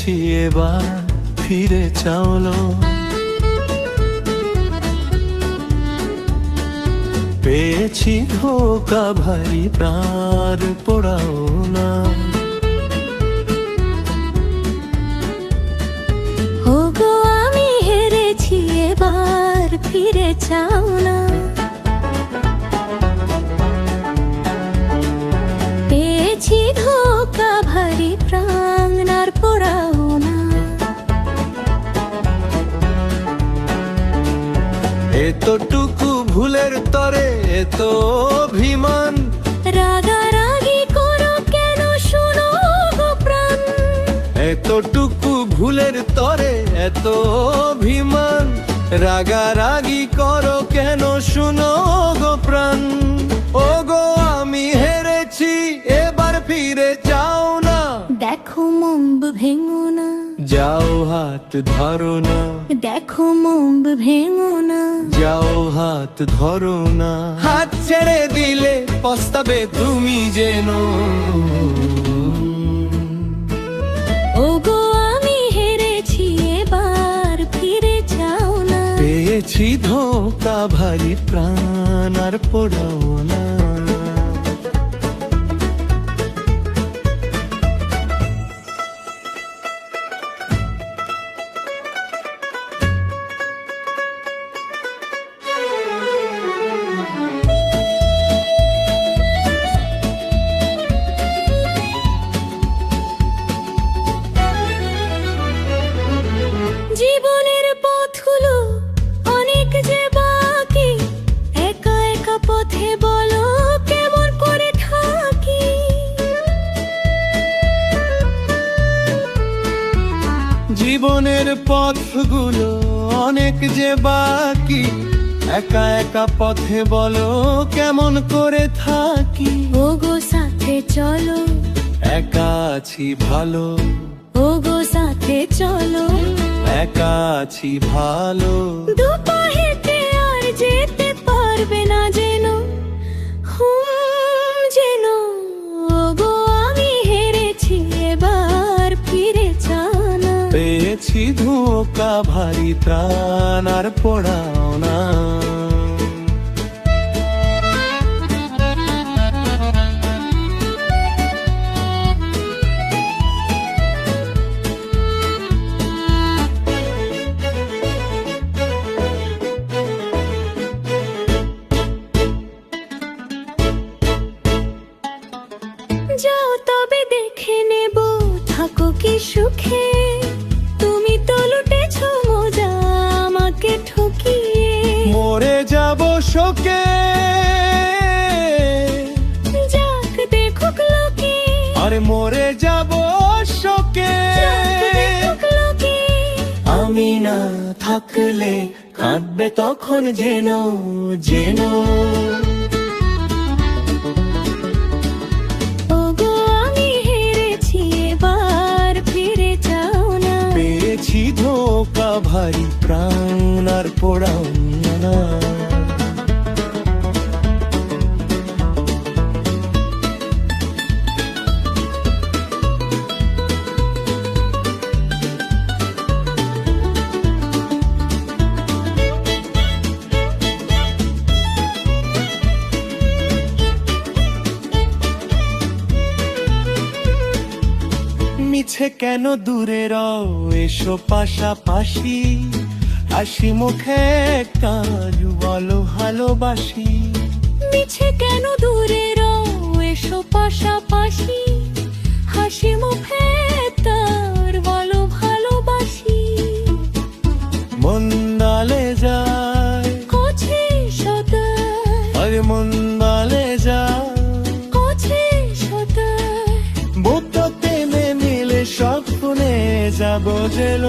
হেরেছি এবার ফিরে চাওলো, পেয়েছি ধোকা ভারী প্রাণ পোড়াও না। ওগো আমি হেরেছি এবার ফিরে চাও না, পেয়েছি ধোকা ভারী প্রাণ আর পোড়াও না। এতটুকু ভুলের তরে এত অভিমান, রাগারাগি করো কেন শোনো গো প্রাণ, এতটুকু ভুলের তরে এত অভিমান, রাগারাগি করো কেন শুনো গো প্রাণ। ও গো আমি হেরেছি এবার ফিরে যাও না, দেখো মম্ব ভেঙো না, যাও হাত ধরো না, দেখো মম্ব ভেঙো না, যাও হাত ধরো না। হাত ছেড়ে দিলে পস্তাবে তুমি যেন। ওগো আমি হেরেছি এবার ফিরে যাও না, পেয়েছি ধোকা ভারী প্রাণ আর পোড়াও না। জীবনের পথগুলো অনেক যে বাকি, একা একা পথে বলো কেমন করে থাকি। জীবনের পথগুলো অনেক যে বাকি, একা একা পথে বলো কেমন করে থাকি। ওগো সাথে চলো, একা আছি ভালো, ওগো সাথে চলো, একা আছি ভালো। দুপা হেঁটে আর যেতে পারবে না যেন, যেন। ওগো আমি হেরেছি এবার ফিরে যাও না, পেয়েছি ধোকা ভারী প্রাণ আর পোড়াও না। যাও তবে দেখে নেব থাকো কি সুখে, তুমি তো লুটেছো মজা আমাকে ঠকিয়ে। মরে যাব শোকে, যাক দেখুক লোকে, আরে মরে যাব শোকে। যাক দেখুক লোকে, আমি না থাকলে কাঁদবে তখন যেন, যেন। ওগো আমি হেরেছি এবার ফিরে যাও না, পেয়েছি ধোকা ভারী প্রাণ আর পোড়াও না। মিছে কেন দূরে রও, এসো পাশাপাশি, হাসি মুখে কাজ বলো ভালোবাসি। মিছে কেন দূরে রও, এসো পাশাপাশি, হাসি মুখে তার বলো ভালোবাসি। মন্দালে যায় কোছে সদায়, আরে মন্দালে যায়, কোছে সদায়, বুকতে মিলে স্বপ্নে যাব যেন।